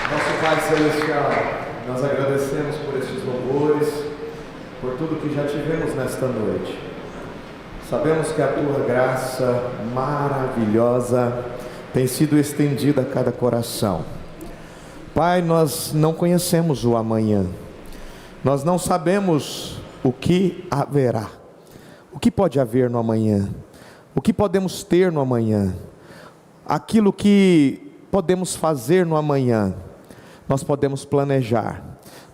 Nosso Pai Celestial, nós agradecemos por estes louvores, por tudo que já tivemos nesta noite. Sabemos que a Tua graça maravilhosa tem sido estendida a cada coração. Pai, nós não conhecemos o amanhã, nós não sabemos o que haverá, o que pode haver no amanhã, o que podemos ter no amanhã, aquilo que podemos fazer no amanhã. Nós podemos planejar,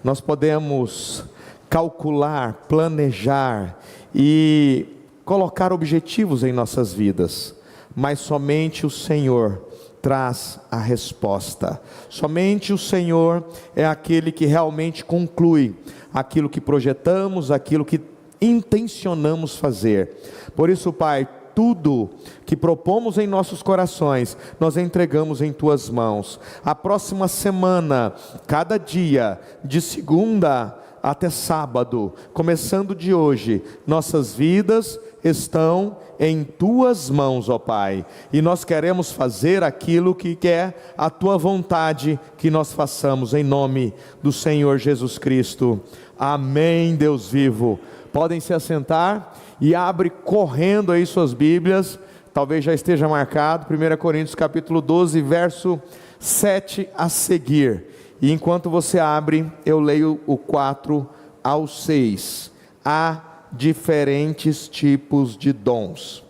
nós podemos calcular, planejar e colocar objetivos em nossas vidas, mas somente o Senhor traz a resposta. Somente o Senhor é aquele que realmente conclui aquilo que projetamos, aquilo que intencionamos fazer. Por isso, Pai, tudo que propomos em nossos corações, nós entregamos em Tuas mãos. A próxima semana, cada dia, de segunda até sábado, começando de hoje, nossas vidas estão em Tuas mãos, ó Pai, e nós queremos fazer aquilo que é a Tua vontade que nós façamos, em nome do Senhor Jesus Cristo. Amém, Deus vivo. Podem se assentar e abre correndo aí suas Bíblias, talvez já esteja marcado, 1 Coríntios capítulo 12, verso 7 a seguir. E enquanto você abre, eu leio o 4 ao 6. Há diferentes tipos de dons,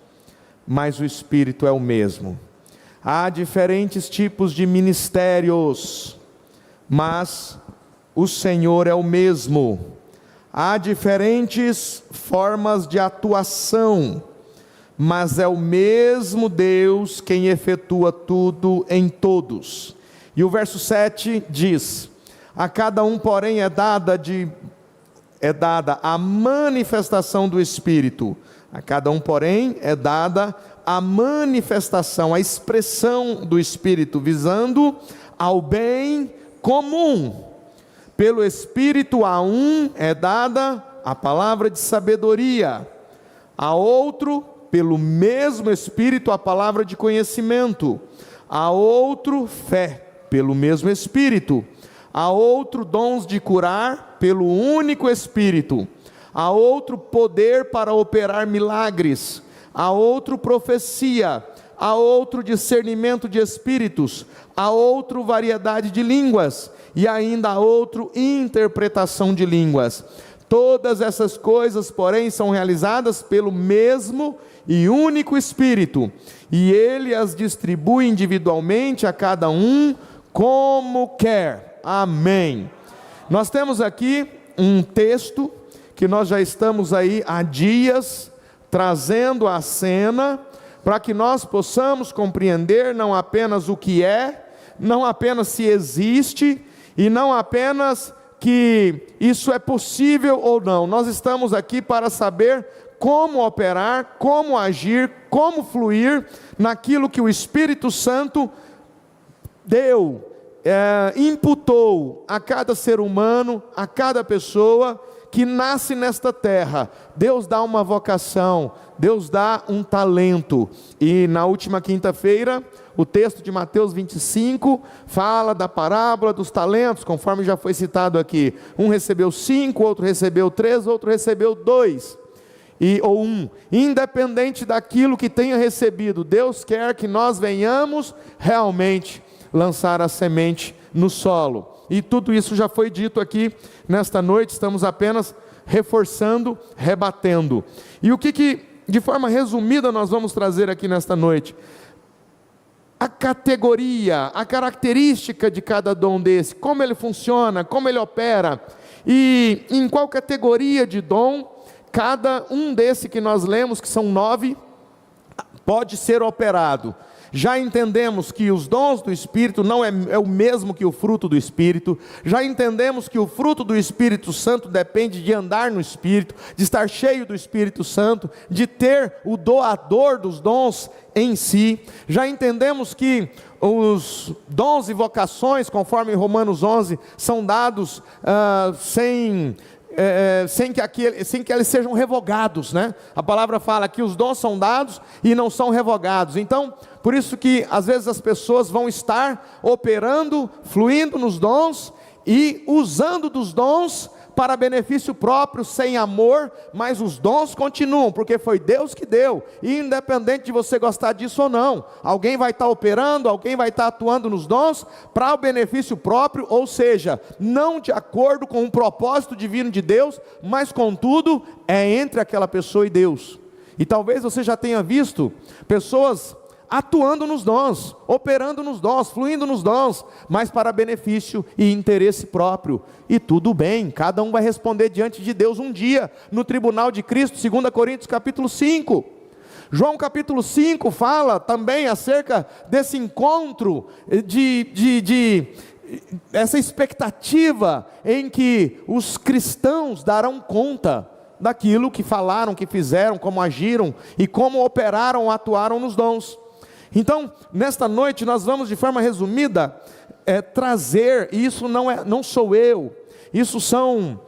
mas o Espírito é o mesmo. Há diferentes tipos de ministérios, mas o Senhor é o mesmo. Há diferentes formas de atuação, mas é o mesmo Deus quem efetua tudo em todos. E o verso 7 diz: a cada um, porém, é dada a manifestação do Espírito. A cada um, porém, é dada a manifestação, a expressão do Espírito, visando ao bem comum. Pelo Espírito a um é dada a palavra de sabedoria, a outro, pelo mesmo Espírito, a palavra de conhecimento, a outro, fé, pelo mesmo Espírito, a outro, dons de curar, pelo único Espírito, a outro, poder para operar milagres, a outro, profecia, a outro, discernimento de espíritos, a outro, variedade de línguas, e ainda a outro, interpretação de línguas. Todas essas coisas, porém, são realizadas pelo mesmo e único Espírito, e Ele as distribui individualmente a cada um como quer. Amém. Nós temos aqui um texto que nós já estamos aí há dias trazendo à cena, para que nós possamos compreender não apenas o que é, não apenas se existe, e não apenas que isso é possível ou não. Nós estamos aqui para saber como operar, como agir, como fluir naquilo que o Espírito Santo deu, imputou a cada ser humano, a cada pessoa que nasce nesta terra. Deus dá uma vocação, Deus dá um talento. E na última quinta-feira, o texto de Mateus 25 fala da parábola dos talentos, conforme já foi citado aqui. Um recebeu 5, outro recebeu 3, outro recebeu 2 ou 1. Independente daquilo que tenha recebido, Deus quer que nós venhamos realmente lançar a semente no solo. E tudo isso já foi dito aqui nesta noite, estamos apenas reforçando, rebatendo. E o que de forma resumida nós vamos trazer aqui nesta noite? A categoria, a característica de cada dom desse, como ele funciona, como ele opera, e em qual categoria de dom cada um desse que nós lemos, que são 9, pode ser operado. Já entendemos que os dons do Espírito não é o mesmo que o fruto do Espírito. Já entendemos que o fruto do Espírito Santo depende de andar no Espírito, de estar cheio do Espírito Santo, de ter o doador dos dons em si. Já entendemos que os dons e vocações, conforme Romanos 11, são dados sem que eles sejam revogados, né? A palavra fala que os dons são dados e não são revogados. Então, Por isso que às vezes as pessoas vão estar operando, fluindo nos dons e usando dos dons para benefício próprio, sem amor, mas os dons continuam, porque foi Deus que deu, e independente de você gostar disso ou não, alguém vai estar operando, alguém vai estar atuando nos dons, para o benefício próprio, ou seja, não de acordo com o propósito divino de Deus, mas contudo, é entre aquela pessoa e Deus. E talvez você já tenha visto pessoas atuando nos dons, operando nos dons, fluindo nos dons, mas para benefício e interesse próprio. E tudo bem, cada um vai responder diante de Deus um dia, no tribunal de Cristo, 2 Coríntios capítulo 5. João capítulo 5 fala também acerca desse encontro, essa expectativa em que os cristãos darão conta daquilo que falaram, que fizeram, como agiram e como operaram, atuaram nos dons. Então, nesta noite nós vamos de forma resumida trazer, e isso não sou eu, isso são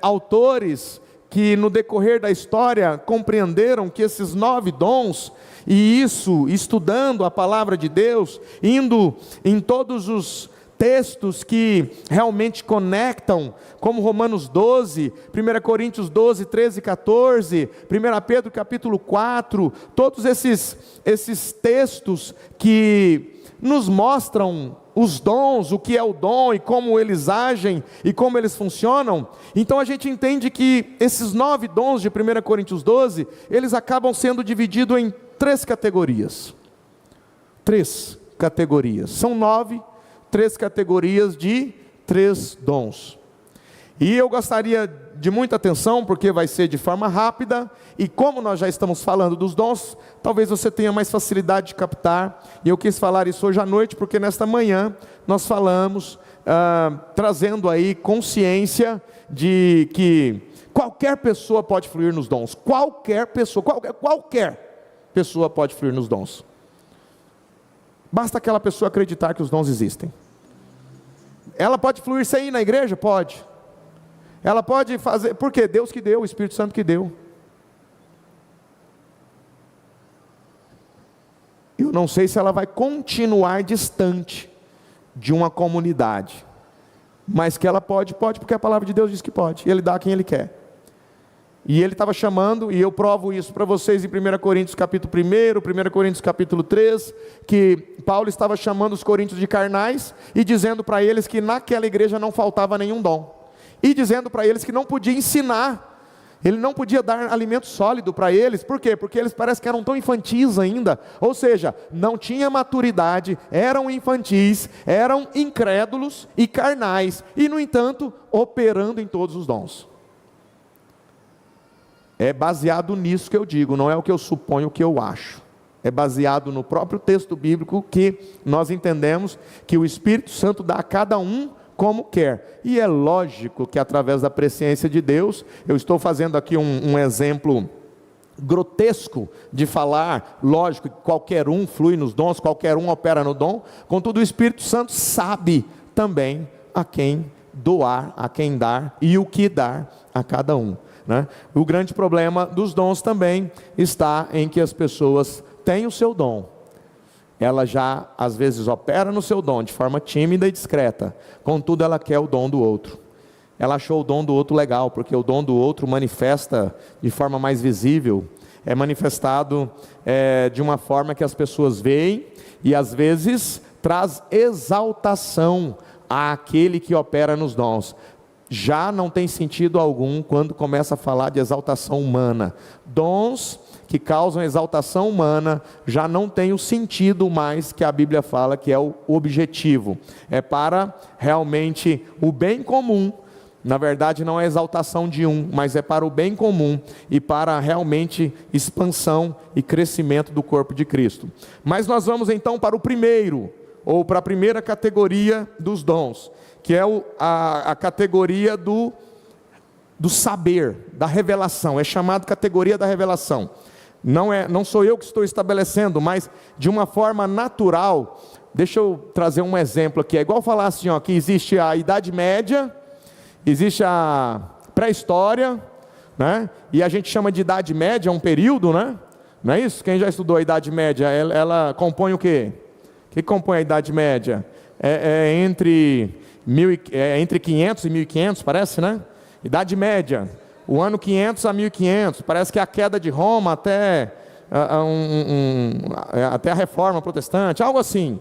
autores que no decorrer da história compreenderam que esses 9 dons, e isso estudando a palavra de Deus, indo em todos os textos que realmente conectam, como Romanos 12, 1 Coríntios 12, 13 e 14, 1 Pedro capítulo 4, todos esses textos que nos mostram os dons, o que é o dom e como eles agem e como eles funcionam. Então a gente entende que esses 9 dons de 1 Coríntios 12, eles acabam sendo divididos em 3 categorias. 3 categorias, são 9, 3 categorias de 3 dons. E eu gostaria de muita atenção, porque vai ser de forma rápida, e como nós já estamos falando dos dons, talvez você tenha mais facilidade de captar, e eu quis falar isso hoje à noite, porque nesta manhã nós falamos, trazendo aí consciência de que qualquer pessoa pode fluir nos dons, qualquer pessoa pode fluir nos dons. Basta aquela pessoa acreditar que os dons existem. Ela pode fluir sem ir na igreja? Pode. Ela pode fazer, porque Deus que deu, o Espírito Santo que deu. Eu não sei se ela vai continuar distante de uma comunidade, mas que ela pode, porque a palavra de Deus diz que pode, e Ele dá a quem Ele quer. E Ele estava chamando, e eu provo isso para vocês em 1 Coríntios capítulo 1, 1 Coríntios capítulo 3, que Paulo estava chamando os coríntios de carnais, e dizendo para eles que naquela igreja não faltava nenhum dom, e dizendo para eles que não podia ensinar, ele não podia dar alimento sólido para eles. Por quê? Porque eles parecem que eram tão infantis ainda, ou seja, não tinha maturidade, eram infantis, eram incrédulos e carnais, e no entanto, operando em todos os dons. É baseado nisso que eu digo, não é o que eu suponho, o que eu acho. É baseado no próprio texto bíblico que nós entendemos que o Espírito Santo dá a cada um como quer. E é lógico que através da presciência de Deus, eu estou fazendo aqui um exemplo grotesco de falar, lógico que qualquer um flui nos dons, qualquer um opera no dom, contudo o Espírito Santo sabe também a quem doar, a quem dar e o que dar a cada um. O grande problema dos dons também está em que as pessoas têm o seu dom, ela já às vezes opera no seu dom de forma tímida e discreta, contudo ela quer o dom do outro, ela achou o dom do outro legal, porque o dom do outro manifesta de forma mais visível, é manifestado de uma forma que as pessoas veem, e às vezes traz exaltação àquele que opera nos dons. Já não tem sentido algum quando começa a falar de exaltação humana. Dons que causam exaltação humana já não tem o sentido mais que a Bíblia fala que é o objetivo. É para realmente o bem comum. Na verdade não é exaltação de um, mas é para o bem comum e para realmente expansão e crescimento do corpo de Cristo. Mas nós vamos então para o primeiro, ou para a primeira categoria dos dons, que é a categoria do saber, da revelação. É chamado categoria da revelação. Não sou eu que estou estabelecendo, mas de uma forma natural. Deixa eu trazer um exemplo aqui. É igual falar assim, que existe a Idade Média, existe a pré-história, e a gente chama de Idade Média um período, Não é isso? Quem já estudou a Idade Média, ela compõe o quê? O que compõe a Idade Média? Entre 500 e 1500, parece, né? Idade Média, o ano 500 a 1500, parece que é a queda de Roma até a Reforma Protestante, algo assim.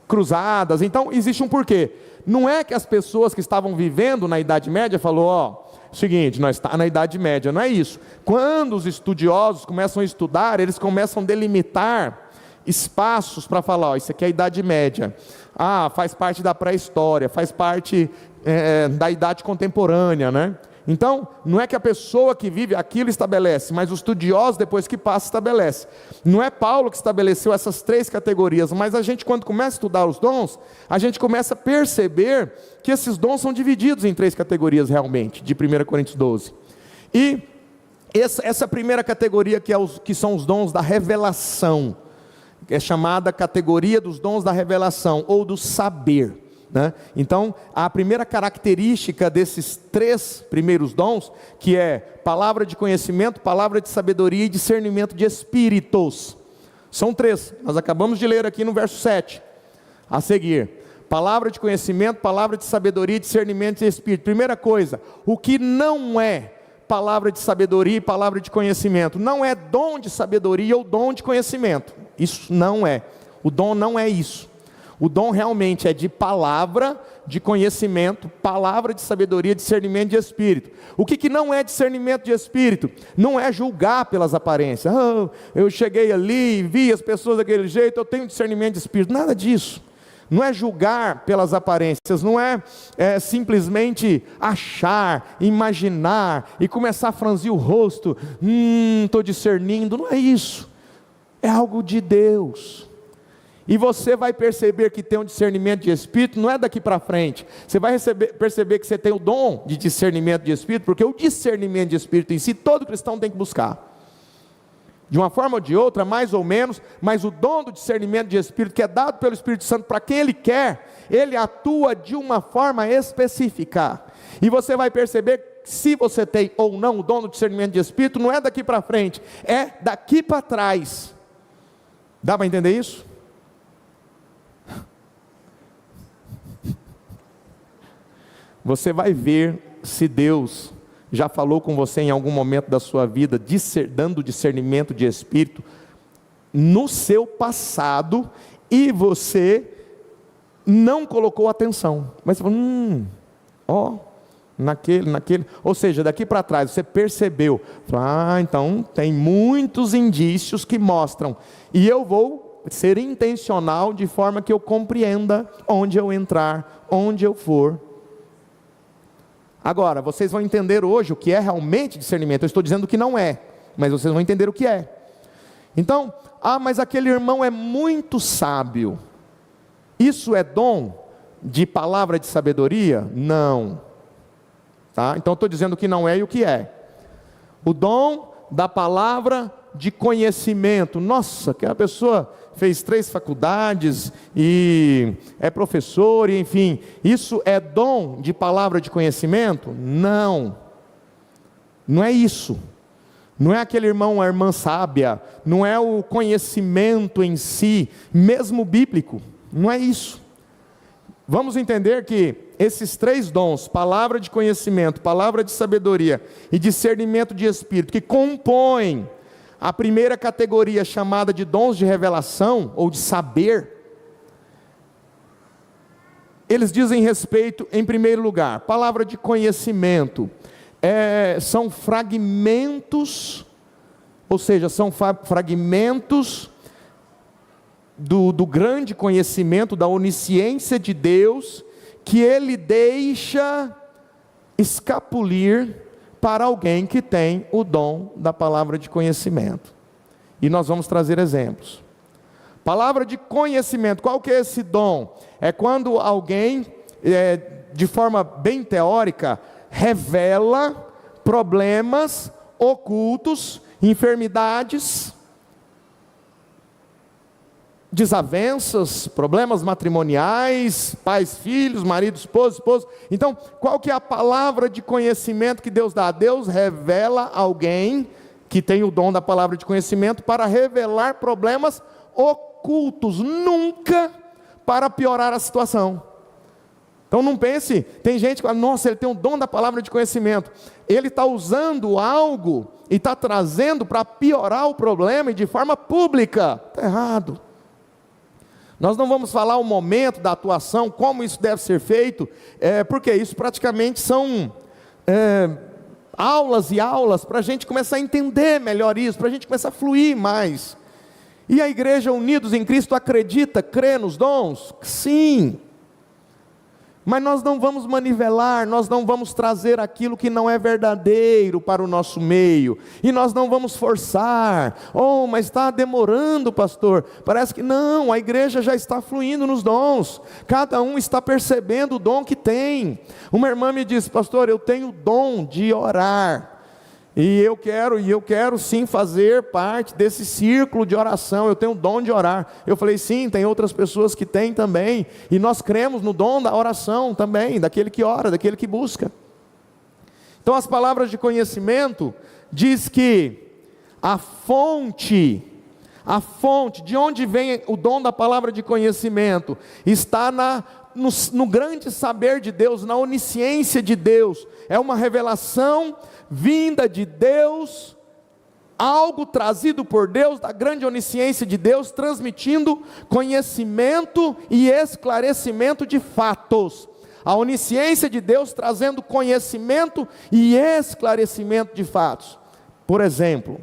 Cruzadas. Então existe um porquê. Não é que as pessoas que estavam vivendo na Idade Média falou, seguinte, nós estamos na Idade Média, não é isso. Quando os estudiosos começam a estudar, eles começam a delimitar espaços para falar, isso aqui é a Idade Média, faz parte da pré-história, faz parte da idade contemporânea, né? Então, não é que a pessoa que vive aquilo estabelece, mas os estudiosos depois que passa estabelece. Não é Paulo que estabeleceu essas 3 categorias, mas a gente quando começa a estudar os dons, a gente começa a perceber que esses dons são divididos em 3 categorias realmente, de 1 Coríntios 12. E essa primeira categoria que são os dons da revelação, é chamada categoria dos dons da revelação, ou do saber. Então, a primeira característica desses 3 primeiros dons, que é palavra de conhecimento, palavra de sabedoria e discernimento de espíritos. São 3, nós acabamos de ler aqui no verso 7. A seguir, palavra de conhecimento, palavra de sabedoria e discernimento de espírito. Primeira coisa, o que não é palavra de sabedoria e palavra de conhecimento? Não é dom de sabedoria ou dom de conhecimento. Isso não é. O dom não é isso. O dom realmente é de palavra, de conhecimento, palavra de sabedoria, discernimento de espírito. O que não é discernimento de espírito? Não é julgar pelas aparências. Eu cheguei ali e vi as pessoas daquele jeito, eu tenho discernimento de espírito. Nada disso. Não é julgar pelas aparências, não é simplesmente achar, imaginar e começar a franzir o rosto. Estou discernindo. Não é isso. É algo de Deus. E você vai perceber que tem um discernimento de espírito, não é daqui para frente. Você vai perceber que você tem o dom de discernimento de espírito, porque o discernimento de espírito em si, todo cristão tem que buscar. De uma forma ou de outra, mais ou menos, mas o dom do discernimento de espírito, que é dado pelo Espírito Santo para quem Ele quer, Ele atua de uma forma específica. E você vai perceber que se você tem ou não o dom do discernimento de espírito, não é daqui para frente, é daqui para trás. Dá para entender isso? Você vai ver se Deus já falou com você em algum momento da sua vida, dando discernimento de espírito no seu passado, e você não colocou atenção, mas você falou, naquele, ou seja, daqui para trás você percebeu, então tem muitos indícios que mostram, e eu vou ser intencional de forma que eu compreenda onde eu entrar, onde eu for. Agora, vocês vão entender hoje o que é realmente discernimento. Eu estou dizendo que não é, mas vocês vão entender o que é. Então, mas aquele irmão é muito sábio. Isso é dom de palavra de sabedoria? Não. Tá? Então, estou dizendo que não é e o que é. O dom da palavra de conhecimento. Nossa, que a pessoa fez 3 faculdades e é professor, e enfim, isso é dom de palavra de conhecimento? Não, não é isso. Não é aquele irmão, a irmã sábia, não é o conhecimento em si, mesmo bíblico, não é isso. Vamos entender que esses 3 dons, palavra de conhecimento, palavra de sabedoria e discernimento de espírito, que compõem a primeira categoria chamada de dons de revelação, ou de saber, eles dizem respeito, em primeiro lugar, palavra de conhecimento, são fragmentos, ou seja, são fragmentos do grande conhecimento, da onisciência de Deus, que Ele deixa escapulir para alguém que tem o dom da palavra de conhecimento. E nós vamos trazer exemplos. Palavra de conhecimento, qual que é esse dom? É quando alguém, de forma bem teórica, revela problemas ocultos, enfermidades, desavenças, problemas matrimoniais, pais, filhos, marido, esposa. Então, qual que é a palavra de conhecimento que Deus dá? Deus revela alguém que tem o dom da palavra de conhecimento para revelar problemas ocultos, nunca para piorar a situação. Então não pense, tem gente que fala, nossa, ele tem o dom da palavra de conhecimento. Ele está usando algo e está trazendo para piorar o problema e de forma pública. Está errado. Nós não vamos falar o momento da atuação, como isso deve ser feito, porque isso praticamente são aulas e aulas para a gente começar a entender melhor isso, para a gente começar a fluir mais. E a igreja Unidos em Cristo acredita, crê nos dons? Sim. Mas nós não vamos manivelar, nós não vamos trazer aquilo que não é verdadeiro para o nosso meio, e nós não vamos forçar. Oh, mas está demorando, pastor. Parece que não, a igreja já está fluindo nos dons, cada um está percebendo o dom que tem. Uma irmã me disse, pastor, eu tenho o dom de orar, e eu quero sim fazer parte desse círculo de oração, eu tenho o dom de orar. Eu falei, sim, tem outras pessoas que têm também, e nós cremos no dom da oração também, daquele que ora, daquele que busca. Então as palavras de conhecimento diz que a fonte de onde vem o dom da palavra de conhecimento, está no grande saber de Deus, na onisciência de Deus, é uma revelação vinda de Deus, algo trazido por Deus, da grande onisciência de Deus, transmitindo conhecimento e esclarecimento de fatos. A onisciência de Deus trazendo conhecimento e esclarecimento de fatos. Por exemplo,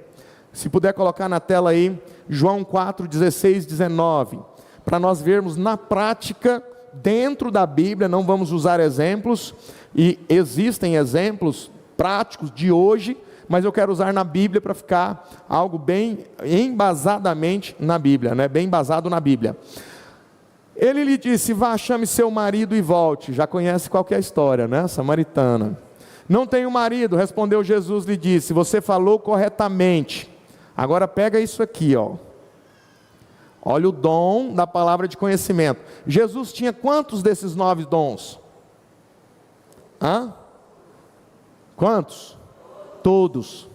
se puder colocar na tela aí, João 4, 16, 19, para nós vermos na prática, dentro da Bíblia, não vamos usar exemplos, e existem exemplos práticos de hoje, mas eu quero usar na Bíblia para ficar algo bem embasadamente na Bíblia, né? Bem embasado na Bíblia. Ele lhe disse, vá, chame seu marido e volte. Já conhece qual que é a história, né? Samaritana. Não tenho marido, respondeu Jesus, lhe disse, você falou corretamente. Agora pega isso aqui, ó. Olha o dom da palavra de conhecimento. Jesus tinha quantos desses 9 dons? Quantos? Todos.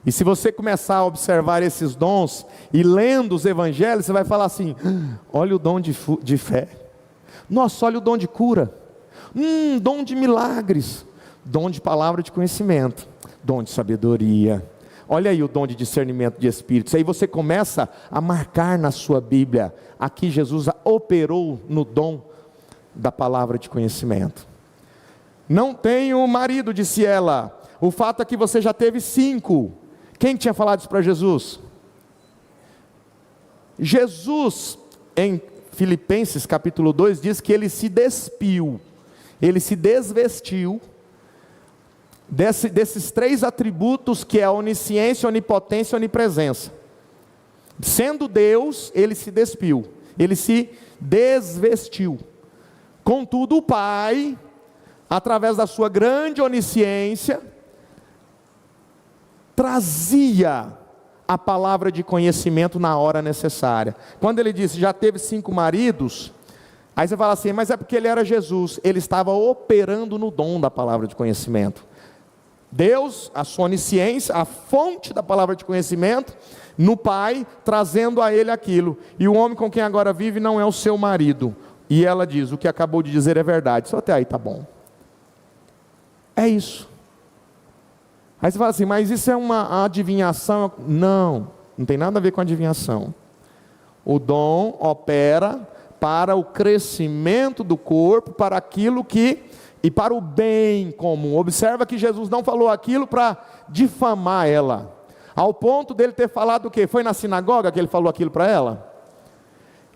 E se você começar a observar esses dons, e lendo os evangelhos, você vai falar assim, olha o dom de fé, nossa, olha o dom de cura, dom de milagres, dom de palavra de conhecimento, dom de sabedoria, olha aí o dom de discernimento de espíritos. Aí você começa a marcar na sua Bíblia, aqui Jesus operou no dom da palavra de conhecimento. Não tenho marido, disse ela, o fato é que você já teve 5, quem tinha falado isso para Jesus? Jesus, em Filipenses capítulo 2, diz que ele se despiu, ele se desvestiu, desses 3 atributos que é a onisciência, onipotência e onipresença. Sendo Deus, ele se despiu, ele se desvestiu. Contudo, o Pai, através da sua grande onisciência, trazia a palavra de conhecimento na hora necessária. Quando ele disse, já teve 5 maridos, aí você fala assim, mas é porque ele era Jesus, ele estava operando no dom da palavra de conhecimento. Deus, a sua onisciência, a fonte da palavra de conhecimento, no Pai, trazendo a ele aquilo. E o homem com quem agora vive não é o seu marido. E ela diz, o que acabou de dizer é verdade. Só até aí tá bom. É isso. Aí você fala assim, mas isso é uma adivinhação? Não, não tem nada a ver com adivinhação. O dom opera para o crescimento do corpo, para aquilo que, e para o bem comum. Observa que Jesus não falou aquilo para difamar ela, ao ponto dele ter falado o quê? Foi na sinagoga que ele falou aquilo para ela?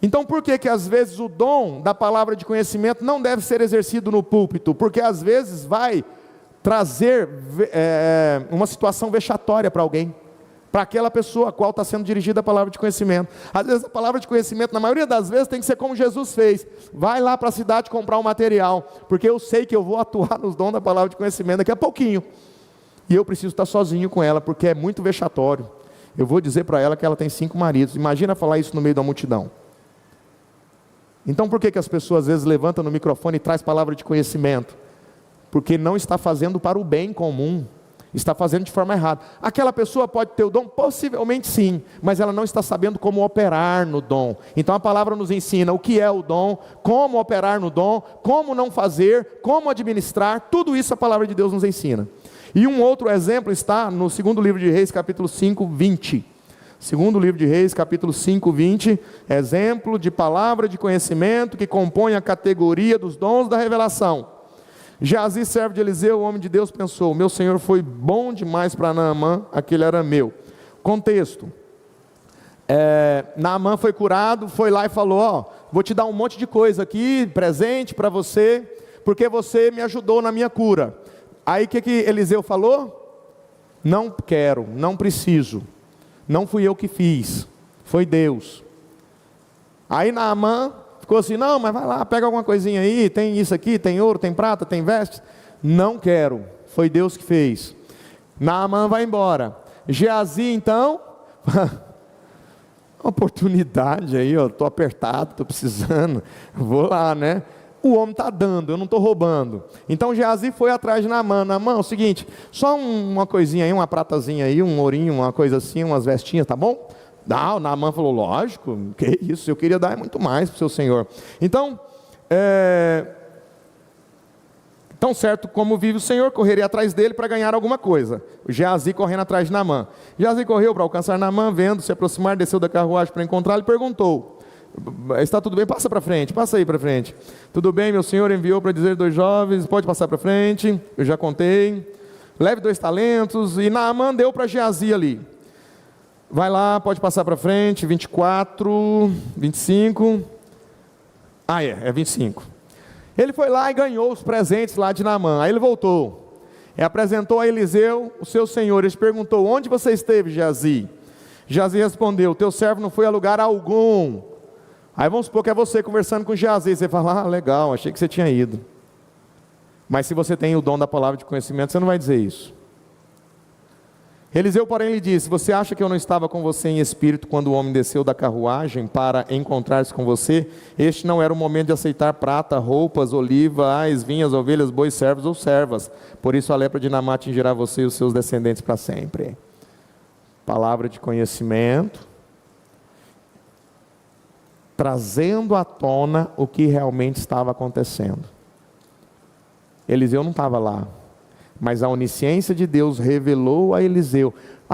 Então por que às vezes o dom da palavra de conhecimento não deve ser exercido no púlpito? Porque às vezes vai trazer uma situação vexatória para alguém, para aquela pessoa a qual está sendo dirigida a palavra de conhecimento. Às vezes a palavra de conhecimento, na maioria das vezes, tem que ser como Jesus fez, vai lá para a cidade comprar um material, porque eu sei que eu vou atuar nos dons da palavra de conhecimento daqui a pouquinho, e eu preciso estar sozinho com ela, porque é muito vexatório. Eu vou dizer para ela que ela tem 5 maridos, imagina falar isso no meio da multidão. Então por que as pessoas às vezes levantam no microfone e traz palavra de conhecimento? Porque não está fazendo para o bem comum, está fazendo de forma errada. Aquela pessoa pode ter o dom? Possivelmente sim, mas ela não está sabendo como operar no dom. Então a palavra nos ensina o que é o dom, como operar no dom, como não fazer, como administrar, tudo isso a palavra de Deus nos ensina. E um outro exemplo está no segundo livro de Reis, capítulo 5, 20. Segundo livro de Reis, capítulo 5, 20, exemplo de palavra de conhecimento que compõe a categoria dos dons da revelação. Geazi, servo de Eliseu, o homem de Deus, pensou: meu senhor foi bom demais para Naamã, aquele arameu. Contexto: Naamã foi curado, foi lá e falou: ó, vou te dar um monte de coisa aqui, presente para você, porque você me ajudou na minha cura. Aí o que Eliseu falou? Não quero, não preciso, não fui eu que fiz, foi Deus. Aí Naamã ficou assim: não, mas vai lá, pega alguma coisinha aí, tem isso aqui, tem ouro, tem prata, tem vestes. Não quero, foi Deus que fez. Naamã vai embora. Geazi então, oportunidade aí, ó, estou apertado, estou precisando, vou lá, né? O homem está dando, eu não estou roubando. Então Geazi foi atrás de Naamã. Naamã, é o seguinte, só uma coisinha aí, uma pratazinha aí, um ourinho, uma coisa assim, umas vestinhas, tá bom? O Naamã falou: lógico, que isso, eu queria dar muito mais para o seu senhor. Então, tão certo como vive o Senhor, correrei atrás dele para ganhar alguma coisa. O Geazi correndo atrás de Naamã. Geazi correu para alcançar Naamã, vendo se aproximar, desceu da carruagem para encontrá-lo e perguntou: está tudo bem? Passa para frente, passa aí para frente. Tudo bem, meu senhor enviou para dizer 2 jovens, pode passar para frente, eu já contei. Leve 2 talentos, e Naamã deu para Geazi ali. Vai lá, pode passar para frente, 24, 25. É 25. Ele foi lá e ganhou os presentes lá de Naamã. Aí ele voltou e apresentou a Eliseu o seu senhor. Ele perguntou: onde você esteve, Geazi? Geazi respondeu: teu servo não foi a lugar algum. Aí vamos supor que é você conversando com Geazi. Você fala: legal, achei que você tinha ido. Mas se você tem o dom da palavra de conhecimento, você não vai dizer isso. Eliseu, porém, lhe disse: você acha que eu não estava com você em espírito quando o homem desceu da carruagem para encontrar-se com você? Este não era o momento de aceitar prata, roupas, olivas, vinhas, ovelhas, bois, servos ou servas. Por isso a lepra de Naamã atingirá você e os seus descendentes para sempre. Palavra de conhecimento, trazendo à tona o que realmente estava acontecendo. Eliseu não estava lá, mas a onisciência de Deus revelou a Eliseu.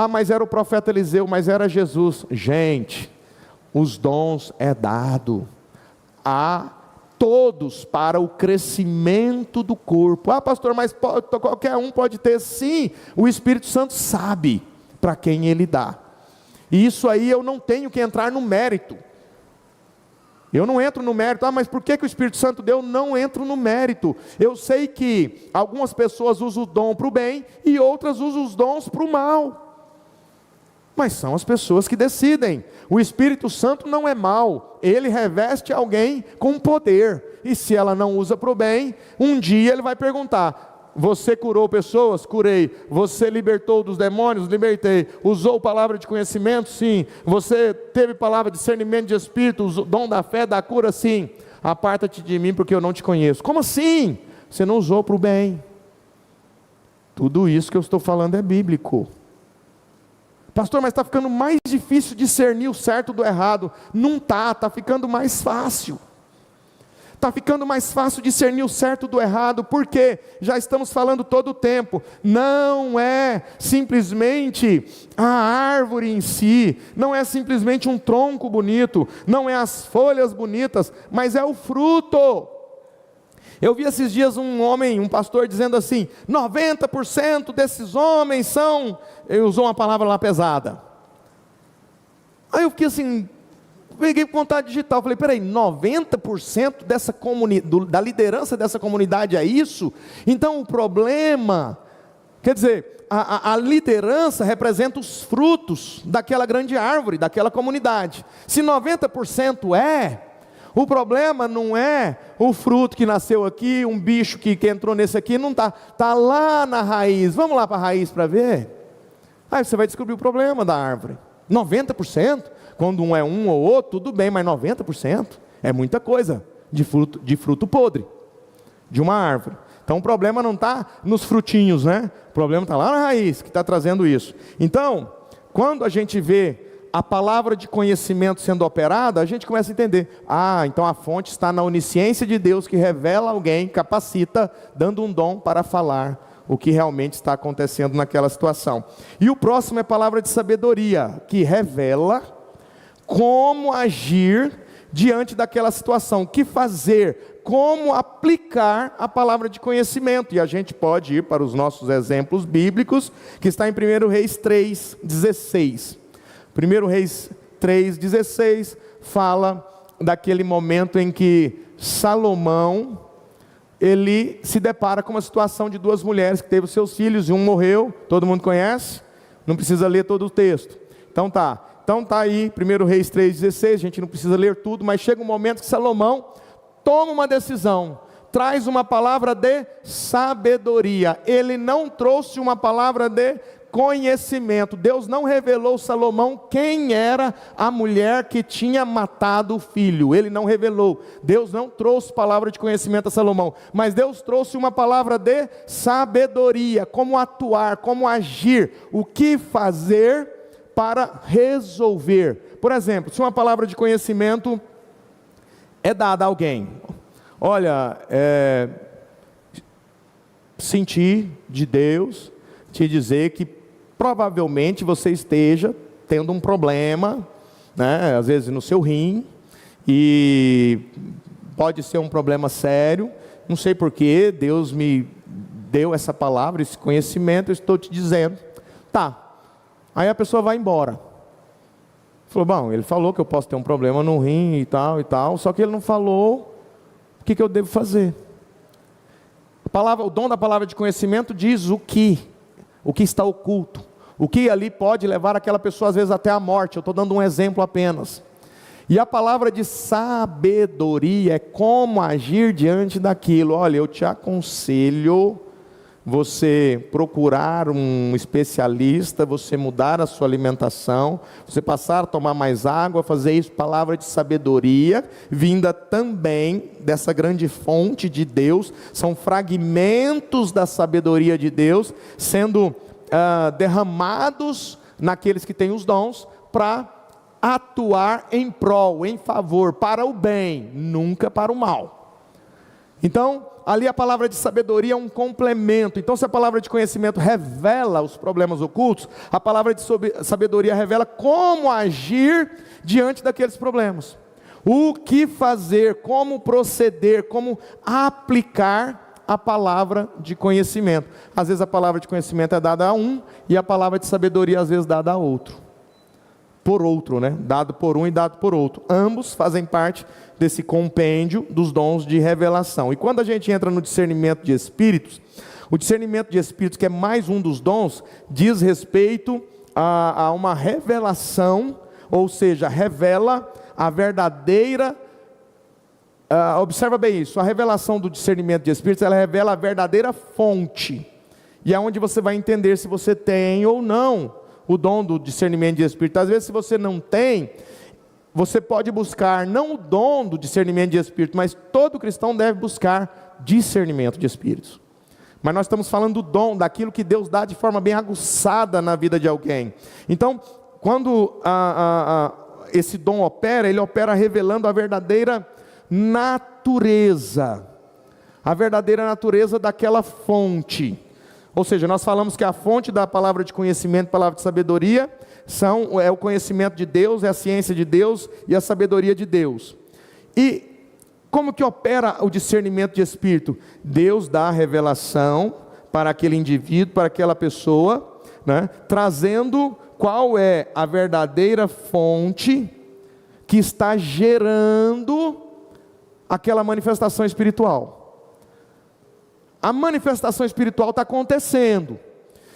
Mas era o profeta Eliseu, mas era Jesus. Gente, os dons é dado a todos para o crescimento do corpo. Pastor, mas qualquer um pode ter? Sim, o Espírito Santo sabe para quem ele dá. E isso aí eu não tenho que entrar no mérito. Eu não entro no mérito. Mas por que o Espírito Santo deu? Não entro no mérito. Eu sei que algumas pessoas usam o dom para o bem e outras usam os dons para o mal. Mas são as pessoas que decidem. O Espírito Santo não é mau. Ele reveste alguém com poder. E se ela não usa para o bem, um dia ele vai perguntar: você curou pessoas? Curei. Você libertou dos demônios? Libertei. Usou palavra de conhecimento? Sim. Você teve palavra de discernimento de espírito, o dom da fé, da cura? Sim. Aparta-te de mim porque eu não te conheço. Como assim? Você não usou para o bem. Tudo isso que eu estou falando é bíblico. Pastor, mas está ficando mais difícil discernir o certo do errado. Não está ficando mais fácil. Está ficando mais fácil discernir o certo do errado, porque já estamos falando todo o tempo, não é simplesmente a árvore em si, não é simplesmente um tronco bonito, não é as folhas bonitas, mas é o fruto. Eu vi esses dias um pastor dizendo assim: 90% desses homens são, ele usou uma palavra lá pesada. Aí eu fiquei assim, peguei com vontade digital, falei: peraí, 90% dessa da liderança dessa comunidade é isso? Então o problema, quer dizer, a liderança representa os frutos daquela grande árvore, daquela comunidade. Se 90% o problema não é o fruto que nasceu aqui, um bicho que entrou nesse aqui, não está lá na raiz. Vamos lá para a raiz para ver? Aí você vai descobrir o problema da árvore. 90%, quando um é um ou outro, tudo bem, mas 90% é muita coisa de fruto podre, de uma árvore. Então o problema não está nos frutinhos, né? O problema está lá na raiz, que está trazendo isso. Então, quando a gente vê a palavra de conhecimento sendo operada, a gente começa a entender. Então a fonte está na onisciência de Deus, que revela alguém, capacita, dando um dom para falar o que realmente está acontecendo naquela situação. E o próximo é a palavra de sabedoria, que revela como agir diante daquela situação, o que fazer, como aplicar a palavra de conhecimento. E a gente pode ir para os nossos exemplos bíblicos, que está em 1 Reis 3:16. 1 Reis 3:16 fala daquele momento em que Salomão, ele se depara com uma situação de duas mulheres que teve os seus filhos e um morreu. Todo mundo conhece? Não precisa ler todo o texto. Então tá aí, 1 Reis 3:16, a gente não precisa ler tudo, mas chega um momento que Salomão toma uma decisão, traz uma palavra de sabedoria. Ele não trouxe uma palavra de conhecimento. Deus não revelou a Salomão quem era a mulher que tinha matado o filho. Ele não revelou. Deus não trouxe palavra de conhecimento a Salomão, mas Deus trouxe uma palavra de sabedoria, como atuar, como agir, o que fazer para resolver. Por exemplo, se uma palavra de conhecimento é dada a alguém, olha, senti de Deus te dizer que provavelmente você esteja tendo um problema, né, às vezes no seu rim, e pode ser um problema sério, não sei porquê, Deus me deu essa palavra, esse conhecimento, eu estou te dizendo. Tá. Aí a pessoa vai embora. Falou, bom, ele falou que eu posso ter um problema no rim e tal, só que ele não falou o que eu devo fazer. O dom da palavra de conhecimento diz o que está oculto, o que ali pode levar aquela pessoa às vezes até a morte. Eu estou dando um exemplo apenas. E a palavra de sabedoria é como agir diante daquilo. Olha, eu te aconselho você procurar um especialista, você mudar a sua alimentação, você passar a tomar mais água, fazer isso. Palavra de sabedoria, vinda também dessa grande fonte de Deus, são fragmentos da sabedoria de Deus, sendo derramados naqueles que têm os dons, para atuar em prol, em favor, para o bem, nunca para o mal. Então, ali a palavra de sabedoria é um complemento. Então, se a palavra de conhecimento revela os problemas ocultos, a palavra de sabedoria revela como agir diante daqueles problemas. O que fazer, como proceder, como aplicar a palavra de conhecimento. Às vezes a palavra de conhecimento é dada a um, e a palavra de sabedoria às vezes dada a outro. Por outro, né? Dado por um e dado por outro. Ambos fazem parte desse compêndio dos dons de revelação. E quando a gente entra no discernimento de espíritos, o discernimento de espíritos, que é mais um dos dons, diz respeito a uma revelação, ou seja, revela a verdadeira... observa bem isso, a revelação do discernimento de espíritos, ela revela a verdadeira fonte. E é onde você vai entender se você tem ou não o dom do discernimento de espírito. Às vezes, se você não tem, você pode buscar, não o dom do discernimento de espírito, mas todo cristão deve buscar discernimento de espíritos. Mas nós estamos falando do dom, daquilo que Deus dá de forma bem aguçada na vida de alguém. Então, quando esse dom opera, ele opera revelando a verdadeira natureza daquela fonte. Ou seja, nós falamos que a fonte da palavra de conhecimento, palavra de sabedoria, é o conhecimento de Deus, é a ciência de Deus e a sabedoria de Deus. E como que opera o discernimento de espírito? Deus dá a revelação para aquele indivíduo, para aquela pessoa, né, trazendo qual é a verdadeira fonte que está gerando aquela manifestação espiritual. A manifestação espiritual está acontecendo.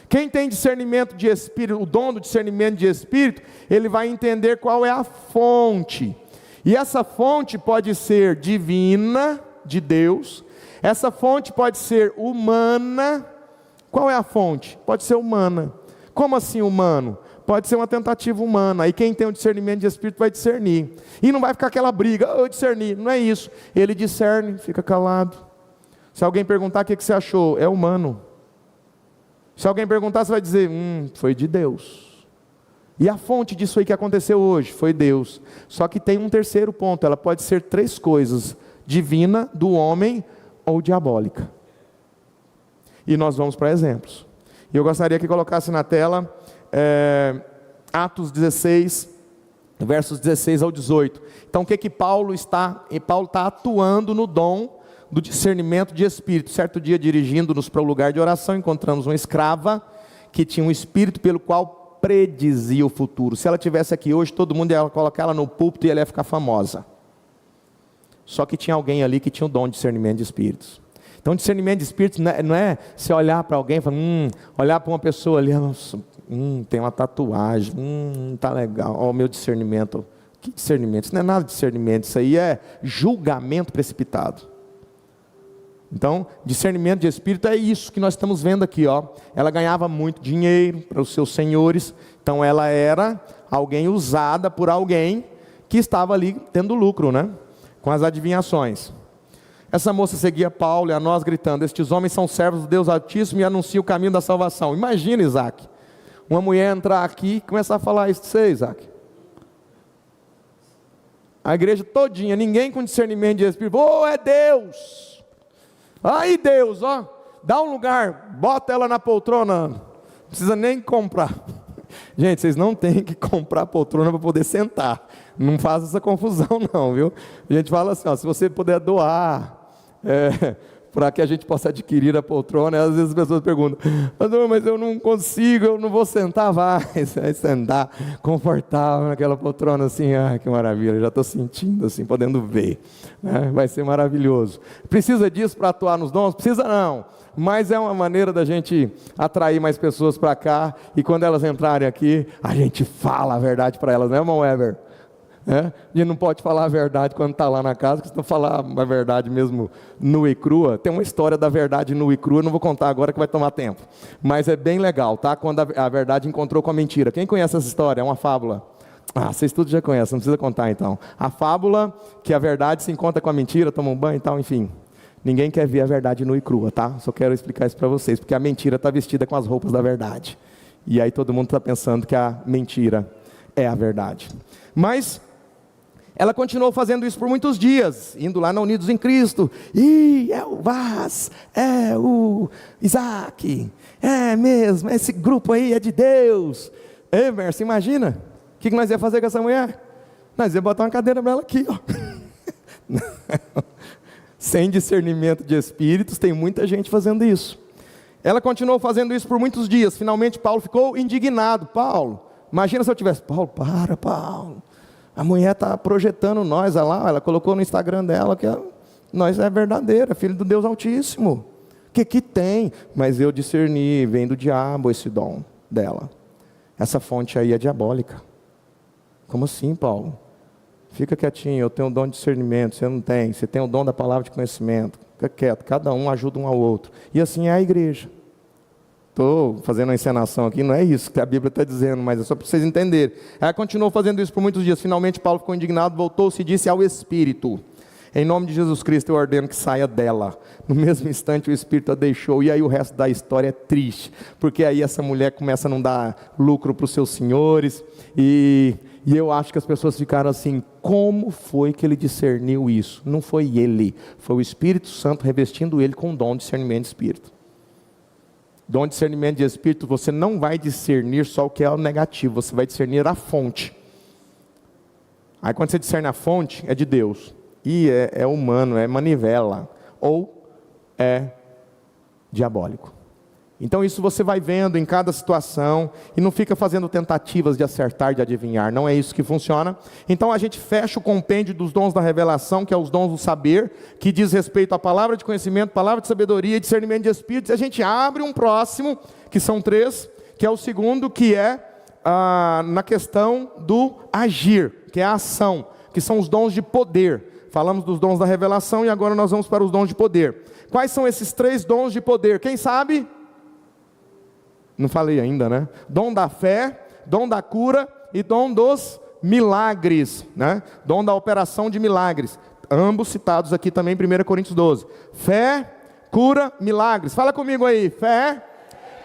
Quem tem discernimento de espírito, o dom do discernimento de espírito, ele vai entender qual é a fonte. E essa fonte pode ser divina, de Deus. Essa fonte pode ser humana. Qual é a fonte? Pode ser humana. Como assim humano? Pode ser uma tentativa humana. E quem tem o discernimento de espírito vai discernir. E não vai ficar aquela briga, eu discerni. Não é isso. Ele discerne, fica calado. Se alguém perguntar o que você achou, é humano. Se alguém perguntar, você vai dizer, foi de Deus. E a fonte disso aí que aconteceu hoje foi Deus. Só que tem um terceiro ponto, ela pode ser 3 coisas: divina, do homem ou diabólica. E nós vamos para exemplos. E eu gostaria que colocasse na tela Atos 16, versos 16 ao 18. Então o que Paulo está atuando no dom do discernimento de espírito. Certo dia, dirigindo-nos para o lugar de oração, encontramos uma escrava que tinha um espírito pelo qual predizia o futuro. Se ela tivesse aqui hoje, todo mundo ia colocar ela no púlpito e ela ia ficar famosa. Só que tinha alguém ali que tinha o dom de discernimento de espíritos. Então discernimento de espíritos não é você olhar para alguém e falar, olhar para uma pessoa ali, nossa, tem uma tatuagem, tá legal, ó, o meu discernimento. Que discernimento? Isso não é nada de discernimento, isso aí é julgamento precipitado. Então, discernimento de espírito é isso que nós estamos vendo aqui, ó. Ela ganhava muito dinheiro para os seus senhores, então ela era alguém usada por alguém que estava ali tendo lucro, né? Com as adivinhações. Essa moça seguia Paulo e a nós gritando, estes homens são servos do Deus Altíssimo e anunciam o caminho da salvação. Imagina, Isaac, uma mulher entrar aqui e começar a falar isso de você, Isaac. A igreja todinha, ninguém com discernimento de espírito, é Deus! Aí Deus, ó, dá um lugar, bota ela na poltrona, não precisa nem comprar. Gente, vocês não têm que comprar poltrona para poder sentar, não faça essa confusão não, viu? A gente fala assim, ó, se você puder doar, para que a gente possa adquirir a poltrona, às vezes as pessoas perguntam, mas eu não consigo, eu não vou sentar, vai sentar confortável naquela poltrona assim, que maravilha, já estou sentindo assim, podendo ver, né? Vai ser maravilhoso. Precisa disso para atuar nos dons? Precisa não, mas é uma maneira da gente atrair mais pessoas para cá, e quando elas entrarem aqui, a gente fala a verdade para elas, né, irmão Weber? A gente não pode falar a verdade quando está lá na casa, porque se não falar a verdade mesmo nua e crua, tem uma história da verdade nua e crua, não vou contar agora que vai tomar tempo, mas é bem legal, tá? Quando a verdade encontrou com a mentira. Quem conhece essa história? É uma fábula. Vocês todos já conhecem, não precisa contar então. A fábula que a verdade se encontra com a mentira, toma um banho e tal, enfim. Ninguém quer ver a verdade nua e crua, tá? Só quero explicar isso para vocês, porque a mentira está vestida com as roupas da verdade, e aí todo mundo está pensando que a mentira é a verdade. Mas ela continuou fazendo isso por muitos dias, indo lá na Unidos em Cristo, é o Vaz, é o Isaac, é mesmo, esse grupo aí é de Deus. Emerson, imagina, o que nós ia fazer com essa mulher? Nós ia botar uma cadeira para ela aqui, ó. Sem discernimento de espíritos, tem muita gente fazendo isso. Ela continuou fazendo isso por muitos dias, finalmente Paulo ficou indignado. Paulo, imagina se eu tivesse, Paulo, a mulher está projetando nós, olha lá, ela colocou no Instagram dela que nós é verdadeira, filho do Deus Altíssimo. Que tem? Mas eu discerni, vem do diabo esse dom dela. Essa fonte aí é diabólica. Como assim, Paulo? Fica quietinho, eu tenho o dom de discernimento, você não tem. Você tem o dom da palavra de conhecimento. Fica quieto, cada um ajuda um ao outro. E assim é a igreja. Estou fazendo uma encenação aqui, não é isso que a Bíblia está dizendo, mas é só para vocês entenderem. Ela continuou fazendo isso por muitos dias. Finalmente Paulo ficou indignado, voltou-se e disse ao Espírito, em nome de Jesus Cristo eu ordeno que saia dela. No mesmo instante o Espírito a deixou, e aí o resto da história é triste, porque aí essa mulher começa a não dar lucro para os seus senhores, e eu acho que as pessoas ficaram assim, como foi que ele discerniu isso? Não foi ele, foi o Espírito Santo revestindo ele com o dom de discernimento de Espírito. Dom de discernimento de espírito, você não vai discernir só o que é o negativo, você vai discernir a fonte. Aí quando você discerne a fonte, é de Deus, e é humano, é manivela, ou é diabólico. Então isso você vai vendo em cada situação, e não fica fazendo tentativas de acertar, de adivinhar, não é isso que funciona. Então a gente fecha o compêndio dos dons da revelação, que é os dons do saber, que diz respeito à palavra de conhecimento, palavra de sabedoria e discernimento de espíritos, e a gente abre um próximo, que são 3, que é o segundo, que é na questão do agir, que é a ação, que são os dons de poder. Falamos dos dons da revelação e agora nós vamos para os dons de poder. Quais são esses 3 dons de poder? Quem sabe? Não falei ainda, né? Dom da fé, dom da cura e dom dos milagres, né? Dom da operação de milagres. Ambos citados aqui também em 1 Coríntios 12. Fé, cura, milagres. Fala comigo aí, fé,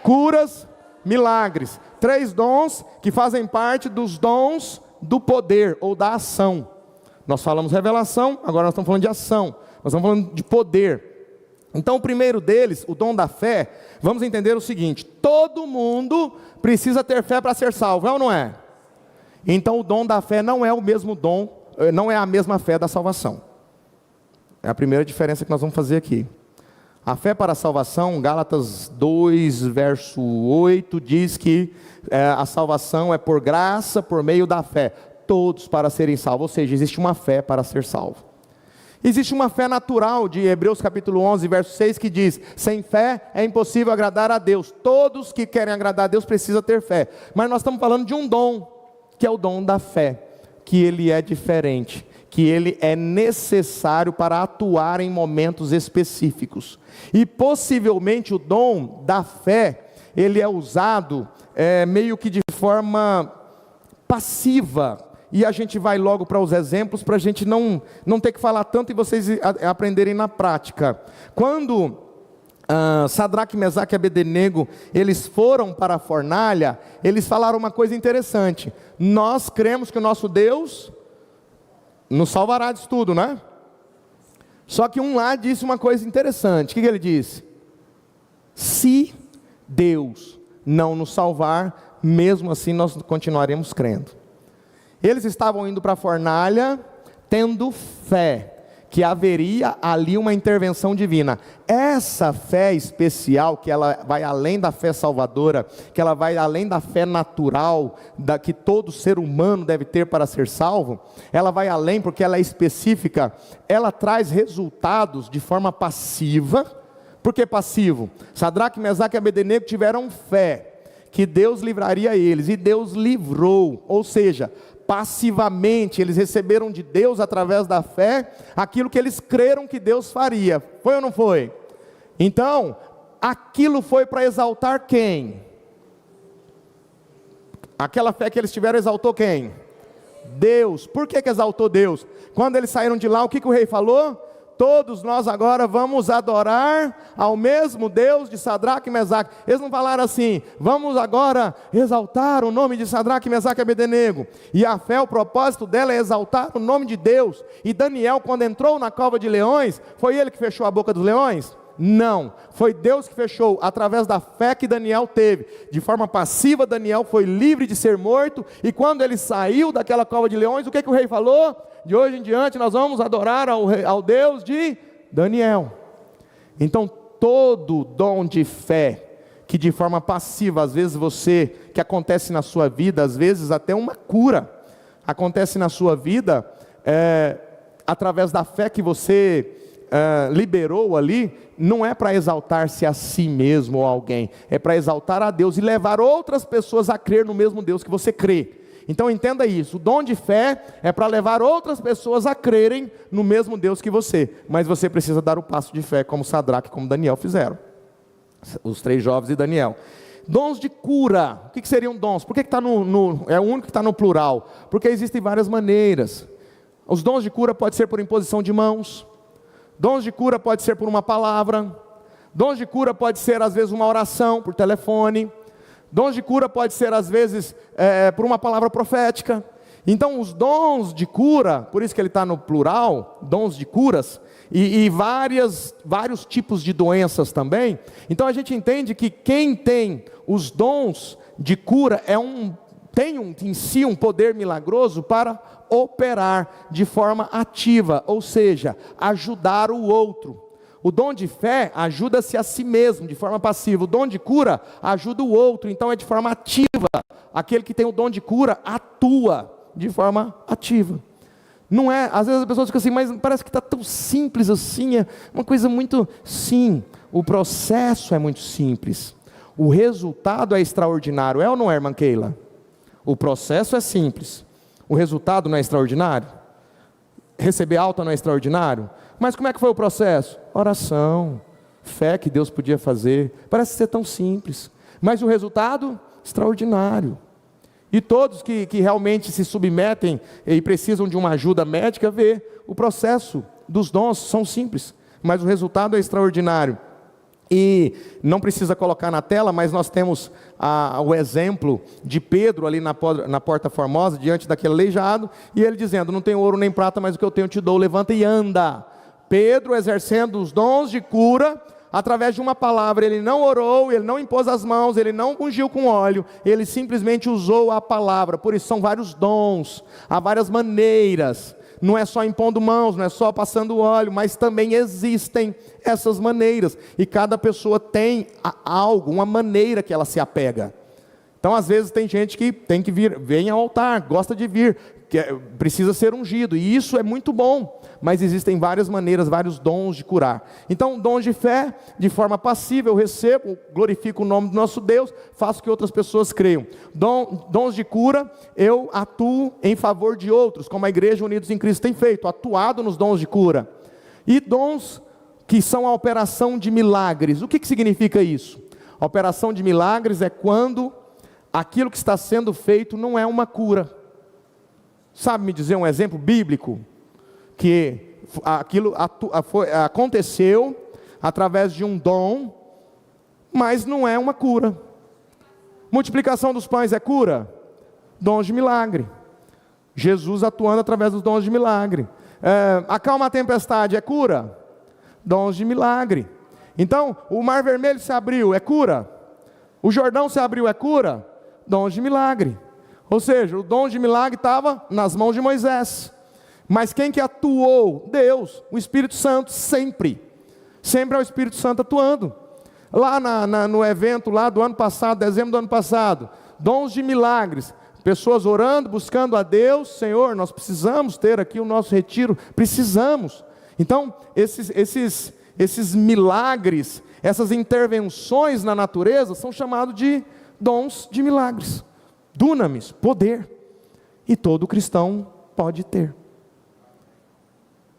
curas, milagres. 3 dons que fazem parte dos dons do poder ou da ação. Nós falamos revelação, agora nós estamos falando de ação. Nós estamos falando de poder. Então o primeiro deles, o dom da fé, vamos entender o seguinte: todo mundo precisa ter fé para ser salvo, é ou não é? Então o dom da fé não é o mesmo dom, não é a mesma fé da salvação. É a primeira diferença que nós vamos fazer aqui. A fé para a salvação, Gálatas 2, verso 8, diz que a salvação é por graça, por meio da fé. Todos para serem salvos, ou seja, existe uma fé para ser salvo. Existe uma fé natural de Hebreus capítulo 11, verso 6, que diz: sem fé é impossível agradar a Deus. Todos que querem agradar a Deus precisam ter fé. Mas nós estamos falando de um dom, que é o dom da fé, que ele é diferente, que ele é necessário para atuar em momentos específicos. E possivelmente o dom da fé, ele é usado meio que de forma passiva. E a gente vai logo para os exemplos, para a gente não ter que falar tanto e vocês aprenderem na prática. Quando Sadraque, Mesaque e Abednego, eles foram para a fornalha, eles falaram uma coisa interessante: nós cremos que o nosso Deus nos salvará disso tudo, né? Só que um lá disse uma coisa interessante. O que ele disse? Se Deus não nos salvar, mesmo assim nós continuaremos crendo. Eles estavam indo para a fornalha, tendo fé, que haveria ali uma intervenção divina. Essa fé especial, que ela vai além da fé salvadora, que ela vai além da fé natural, que todo ser humano deve ter para ser salvo, ela vai além porque ela é específica, ela traz resultados de forma passiva. Por que passivo? Sadraque, Mesaque e Abednego tiveram fé que Deus livraria eles, e Deus livrou, ou seja, passivamente, eles receberam de Deus, através da fé, aquilo que eles creram que Deus faria. Foi ou não foi? Então, aquilo foi para exaltar quem? Aquela fé que eles tiveram exaltou quem? Deus. Por que exaltou Deus? Quando eles saíram de lá, o que o rei falou? Todos nós agora vamos adorar ao mesmo Deus de Sadraque e Mesaque. Eles não falaram assim: vamos agora exaltar o nome de Sadraque, Mesaque e Abednego. E a fé, o propósito dela é exaltar o nome de Deus. E Daniel, quando entrou na cova de leões, foi ele que fechou a boca dos leões? Não, foi Deus que fechou, através da fé que Daniel teve. De forma passiva, Daniel foi livre de ser morto. E quando ele saiu daquela cova de leões, o que o rei falou? De hoje em diante nós vamos adorar ao Deus de Daniel. Então todo dom de fé, que de forma passiva, às vezes que acontece na sua vida, às vezes até uma cura, acontece na sua vida, através da fé que você liberou ali, não é para exaltar-se a si mesmo ou alguém, é para exaltar a Deus e levar outras pessoas a crer no mesmo Deus que você crê. Então entenda isso: o dom de fé é para levar outras pessoas a crerem no mesmo Deus que você, mas você precisa dar o passo de fé, como Sadraque e como Daniel fizeram, os 3 jovens e Daniel. Dons de cura, o que seriam dons? Por que está é o único que está no plural? Porque existem várias maneiras. Os dons de cura pode ser por imposição de mãos, dons de cura pode ser por uma palavra, dons de cura pode ser às vezes uma oração por telefone, dons de cura pode ser às vezes por uma palavra profética. Então os dons de cura, por isso que ele está no plural, dons de curas, e vários tipos de doenças também. Então a gente entende que quem tem os dons de cura tem em si um poder milagroso para operar de forma ativa, ou seja, ajudar o outro. O dom de fé ajuda-se a si mesmo, de forma passiva. O dom de cura ajuda o outro, então é de forma ativa. Aquele que tem o dom de cura atua de forma ativa. Não é, às vezes as pessoas ficam assim, mas parece que está tão simples assim, é uma coisa muito... Sim, o processo é muito simples. O resultado é extraordinário, é ou não é, irmã Keila? O processo é simples. O resultado não é extraordinário? Receber alta não é extraordinário? Mas como é que foi o processo? Oração, fé que Deus podia fazer. Parece ser tão simples, mas o resultado, extraordinário. E todos que realmente se submetem e precisam de uma ajuda médica, vê o processo dos dons, são simples, mas o resultado é extraordinário. E não precisa colocar na tela, mas nós temos o exemplo de Pedro ali na Porta Formosa, diante daquele aleijado, e ele dizendo: não tenho ouro nem prata, mas o que eu tenho te dou, levanta e anda. Pedro exercendo os dons de cura, através de uma palavra. Ele não orou, ele não impôs as mãos, ele não ungiu com óleo, ele simplesmente usou a palavra. Por isso são vários dons, há várias maneiras. Não é só impondo mãos, não é só passando óleo, mas também existem essas maneiras. E cada pessoa tem algo, uma maneira que ela se apega. Então, às vezes, tem gente que tem que vir, vem ao altar, gosta de vir, precisa ser ungido. E isso é muito bom. Mas existem várias maneiras, vários dons de curar. Então, dons de fé, de forma passiva, eu recebo, glorifico o nome do nosso Deus, faço que outras pessoas creiam. Dons de cura, eu atuo em favor de outros, como a Igreja Unidos em Cristo tem feito, atuado nos dons de cura. E dons que são a operação de milagres. O que significa isso? A operação de milagres é quando aquilo que está sendo feito não é uma cura. Sabe me dizer um exemplo bíblico? Que aquilo aconteceu através de um dom, mas não é uma cura. Multiplicação dos pães é cura? Dons de milagre. Jesus atuando através dos dons de milagre. Acalma a tempestade é cura? Dons de milagre. Então, o Mar Vermelho se abriu, é cura? O Jordão se abriu, é cura? Dons de milagre. Ou seja, o dom de milagre estava nas mãos de Moisés. Mas quem que atuou? Deus, o Espírito Santo, sempre. Sempre é o Espírito Santo atuando. Lá no evento lá do ano passado, dezembro do ano passado, dons de milagres. Pessoas orando, buscando a Deus. Senhor, nós precisamos ter aqui o nosso retiro. Precisamos. Então, esses milagres, essas intervenções na natureza, são chamados de dons de milagres. Dunamis, poder. E todo cristão pode ter.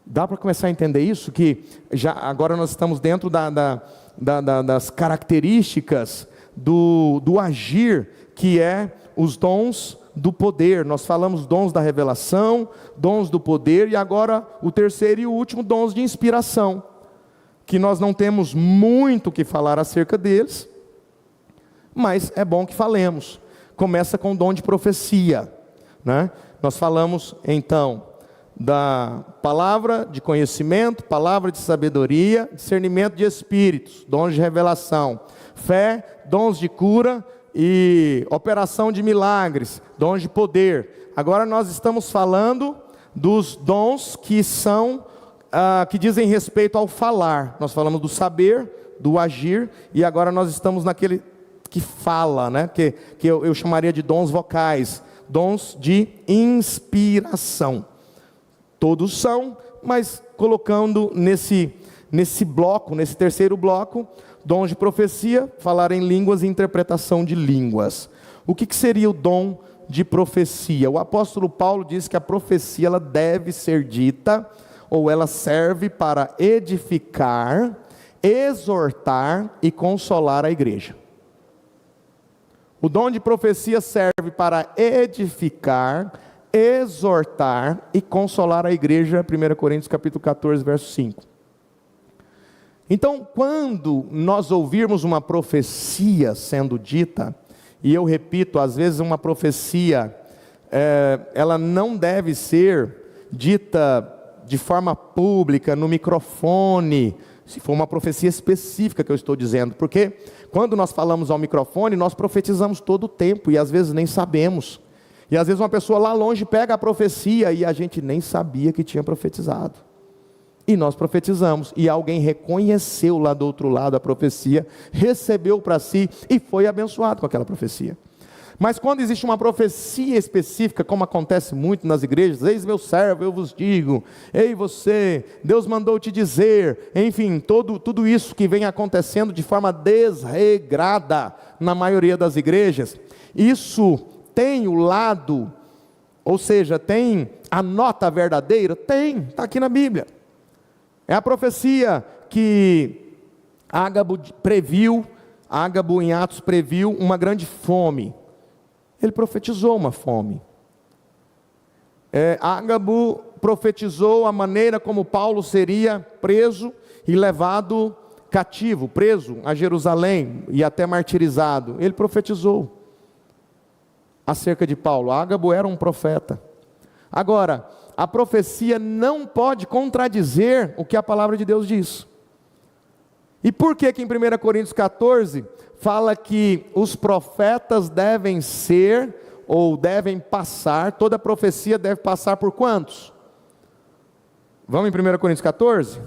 Dá para começar a entender isso? Que já agora nós estamos dentro das características do agir, que é os dons do poder. Nós falamos dons da revelação, dons do poder, e agora o terceiro e o último, dons de inspiração, que nós não temos muito o que falar acerca deles, mas é bom que falemos. Começa com o dom de profecia, né? Nós falamos então da palavra de conhecimento, palavra de sabedoria, discernimento de espíritos, dons de revelação, fé, dons de cura e operação de milagres, dons de poder. Agora nós estamos falando dos dons que são, que dizem respeito ao falar. Nós falamos do saber, do agir, e agora nós estamos naquele que fala, né? Que eu chamaria de dons vocais, dons de inspiração. Todos são, mas colocando nesse bloco, nesse terceiro bloco, dons de profecia, falar em línguas e interpretação de línguas. O que seria o dom de profecia? O apóstolo Paulo diz que a profecia ela deve ser dita, ou ela serve para edificar, exortar e consolar a igreja. O dom de profecia serve para edificar, exortar e consolar a igreja, 1 Coríntios capítulo 14, verso 5. Então, quando nós ouvirmos uma profecia sendo dita, e eu repito, às vezes uma profecia, ela não deve ser dita de forma pública, no microfone, se for uma profecia específica que eu estou dizendo, porque quando nós falamos ao microfone, nós profetizamos todo o tempo, e às vezes nem sabemos. E às vezes uma pessoa lá longe pega a profecia e a gente nem sabia que tinha profetizado. E nós profetizamos, e alguém reconheceu lá do outro lado a profecia, recebeu para si e foi abençoado com aquela profecia. Mas quando existe uma profecia específica, como acontece muito nas igrejas, eis meu servo, eu vos digo, ei você, Deus mandou te dizer, enfim, tudo isso que vem acontecendo de forma desregrada na maioria das igrejas, isso tem o lado, ou seja, tem a nota verdadeira? Tem, está aqui na Bíblia. É a profecia que Ágabo previu, Ágabo em Atos previu uma grande fome. Ele profetizou uma fome. Ágabo profetizou a maneira como Paulo seria preso e levado cativo, preso a Jerusalém e até martirizado, ele profetizou acerca de Paulo. Ágabo era um profeta. Agora, a profecia não pode contradizer o que a palavra de Deus diz. E por que em 1 Coríntios 14 fala que os profetas devem ser, ou devem passar, toda profecia deve passar por quantos? Vamos em 1 Coríntios 14?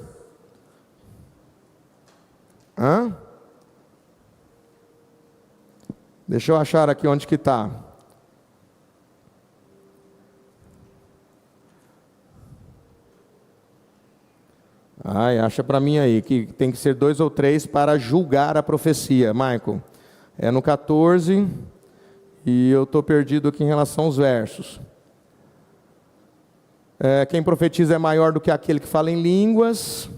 Deixa eu achar aqui onde que está. Acha para mim aí, que tem que ser 2 ou 3 para julgar a profecia, Michael. É no 14, e eu estou perdido aqui em relação aos versos. Quem profetiza é maior do que aquele que fala em línguas,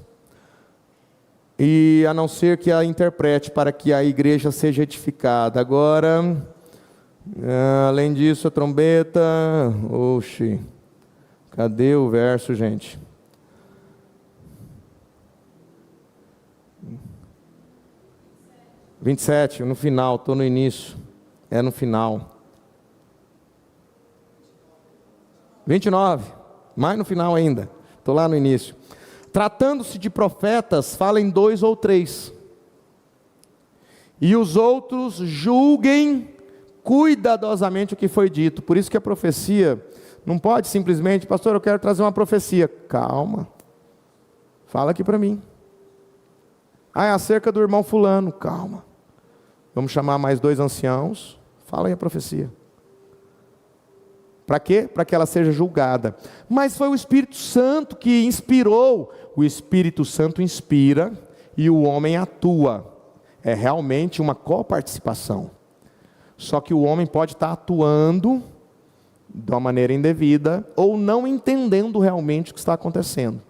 e a não ser que a interprete para que a igreja seja edificada. Agora, além disso, a trombeta, cadê o verso, gente? Vinte e 27, no final, estou no início, é no final. 29, mais no final ainda, estou lá no início. Tratando-se de profetas, falem 2 ou 3, e os outros julguem cuidadosamente o que foi dito. Por isso que a profecia não pode simplesmente, pastor, eu quero trazer uma profecia. Calma, fala aqui para mim. É acerca do irmão fulano. Calma, vamos chamar mais 2 anciãos, fala aí a profecia. Para quê? Para que ela seja julgada. Mas foi o Espírito Santo que inspirou. O Espírito Santo inspira e o homem atua. É realmente uma coparticipação. Só que o homem pode estar atuando de uma maneira indevida ou não entendendo realmente o que está acontecendo.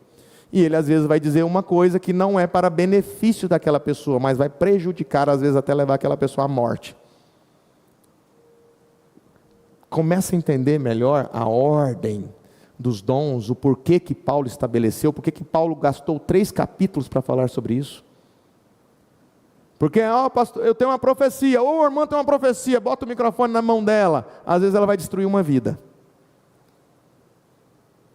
E ele às vezes vai dizer uma coisa que não é para benefício daquela pessoa, mas vai prejudicar, às vezes até levar aquela pessoa à morte. Começa a entender melhor a ordem dos dons, o porquê que Paulo estabeleceu, porquê que Paulo gastou 3 capítulos para falar sobre isso. Porque, pastor, eu tenho uma profecia, ou a irmã tem uma profecia, bota o microfone na mão dela, às vezes ela vai destruir uma vida.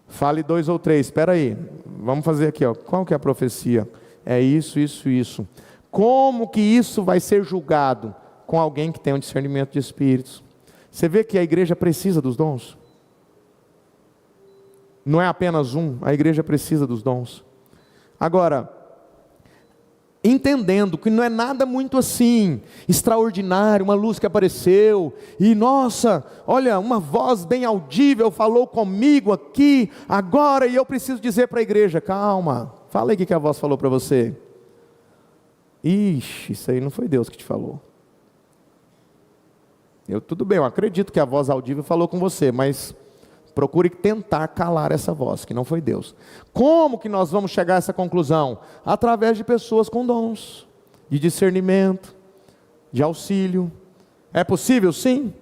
Fale 2 ou 3, espera aí, vamos fazer aqui, qual que é a profecia? É isso, isso, isso. Como que isso vai ser julgado? Com alguém que tem um discernimento de espíritos. Você vê que a igreja precisa dos dons? Não é apenas um, a igreja precisa dos dons. Agora, entendendo que não é nada muito assim, extraordinário, uma luz que apareceu, e nossa, olha, uma voz bem audível falou comigo aqui, agora, e eu preciso dizer para a igreja, calma, fala aí o que a voz falou para você. Ixi, isso aí não foi Deus que te falou. Tudo bem, eu acredito que a voz audível falou com você, mas procure tentar calar essa voz, que não foi Deus. Como que nós vamos chegar a essa conclusão? Através de pessoas com dons, de discernimento, de auxílio. É possível? Sim.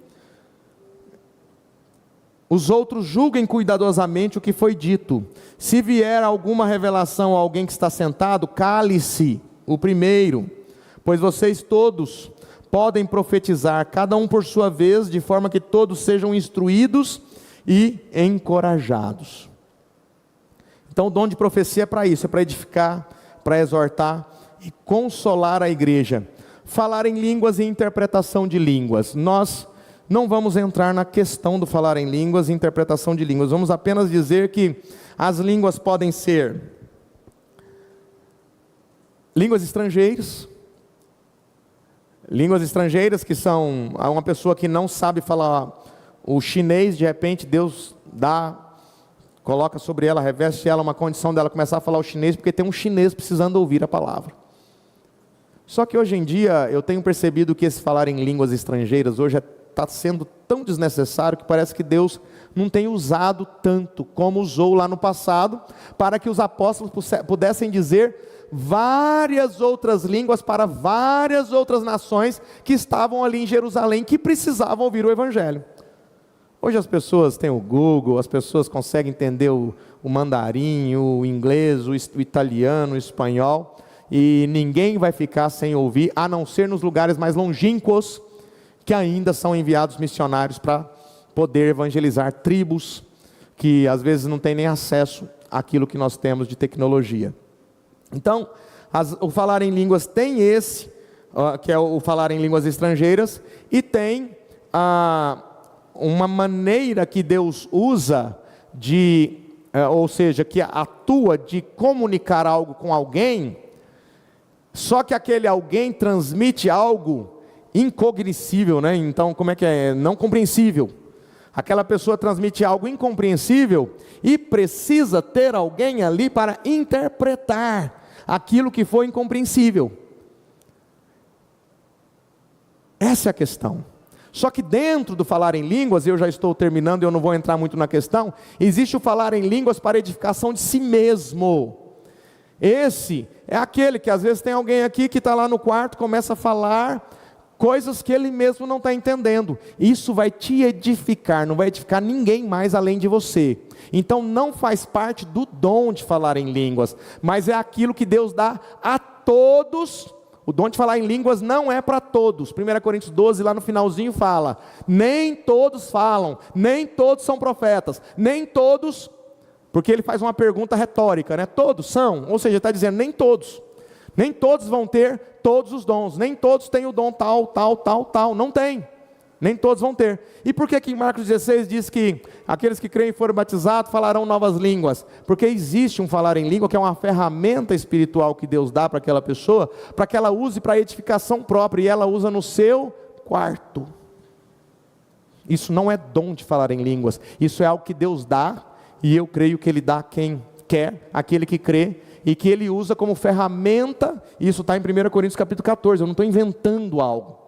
Os outros julguem cuidadosamente o que foi dito. Se vier alguma revelação a alguém que está sentado, cale-se, o primeiro, pois vocês todos podem profetizar, cada um por sua vez, de forma que todos sejam instruídos e encorajados. Então o dom de profecia é para isso, é para edificar, para exortar e consolar a igreja. Falar em línguas e interpretação de línguas. Nós não vamos entrar na questão do falar em línguas e interpretação de línguas. Vamos apenas dizer que as línguas podem ser línguas estrangeiras. Línguas estrangeiras que são uma pessoa que não sabe falar o chinês, de repente Deus coloca sobre ela, reveste ela uma condição dela começar a falar o chinês, porque tem um chinês precisando ouvir a palavra. Só que hoje em dia eu tenho percebido que esse falar em línguas estrangeiras hoje está sendo tão desnecessário que parece que Deus não tem usado tanto como usou lá no passado, para que os apóstolos pudessem dizer várias outras línguas para várias outras nações que estavam ali em Jerusalém, que precisavam ouvir o Evangelho. Hoje as pessoas têm o Google, as pessoas conseguem entender o mandarim, o inglês, o italiano, o espanhol, e ninguém vai ficar sem ouvir, a não ser nos lugares mais longínquos, que ainda são enviados missionários para poder evangelizar tribos, que às vezes não tem nem acesso àquilo que nós temos de tecnologia. Então, o falar em línguas tem esse, que é o falar em línguas estrangeiras, e tem uma maneira que Deus usa ou seja, que atua de comunicar algo com alguém, só que aquele alguém transmite algo incognoscível, né? Então, como é que é? Não compreensível. Aquela pessoa transmite algo incompreensível e precisa ter alguém ali para interpretar aquilo que foi incompreensível. Essa é a questão. Só que dentro do falar em línguas, eu já estou terminando, eu não vou entrar muito na questão, existe o falar em línguas para edificação de si mesmo. Esse é aquele que às vezes tem alguém aqui que está lá no quarto, começa a falar coisas que ele mesmo não está entendendo. Isso vai te edificar, não vai edificar ninguém mais além de você. Então não faz parte do dom de falar em línguas, mas é aquilo que Deus dá a todos. O dom de falar em línguas não é para todos. 1 Coríntios 12, lá no finalzinho fala, nem todos falam, nem todos são profetas, nem todos, porque ele faz uma pergunta retórica, né? Todos são, ou seja, está dizendo nem todos vão ter todos os dons, nem todos têm o dom tal, não tem, nem todos vão ter. E por que que em Marcos 16 diz que aqueles que creem e forem batizados falarão novas línguas? Porque existe um falar em língua que é uma ferramenta espiritual que Deus dá para aquela pessoa, para que ela use para edificação própria, e ela usa no seu quarto. Isso não é dom de falar em línguas, isso é algo que Deus dá, e eu creio que Ele dá a quem quer, aquele que crê, e que Ele usa como ferramenta. Isso está em 1 Coríntios capítulo 14, eu não estou inventando algo.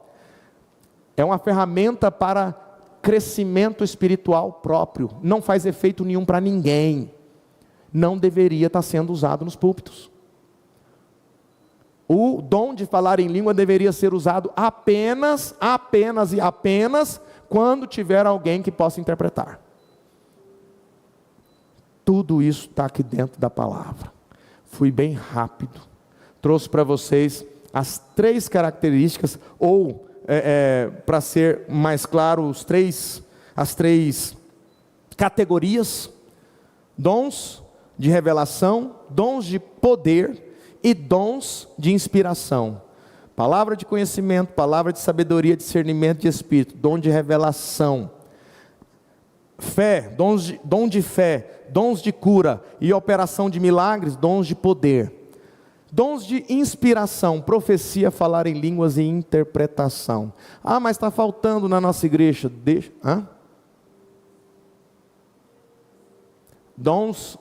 É uma ferramenta para crescimento espiritual próprio, não faz efeito nenhum para ninguém, não deveria estar sendo usado nos púlpitos. O dom de falar em língua deveria ser usado apenas quando tiver alguém que possa interpretar. Tudo isso está aqui dentro da palavra. Fui bem rápido, trouxe para vocês as 3 características, ou para ser mais claro, as três categorias: dons de revelação, dons de poder e dons de inspiração. Palavra de conhecimento, palavra de sabedoria, discernimento de espírito, dom de revelação. Fé, dom de fé, dons de cura e operação de milagres, dons de poder. Dons de inspiração, profecia, falar em línguas e interpretação. Ah, mas está faltando na nossa igreja. Dons,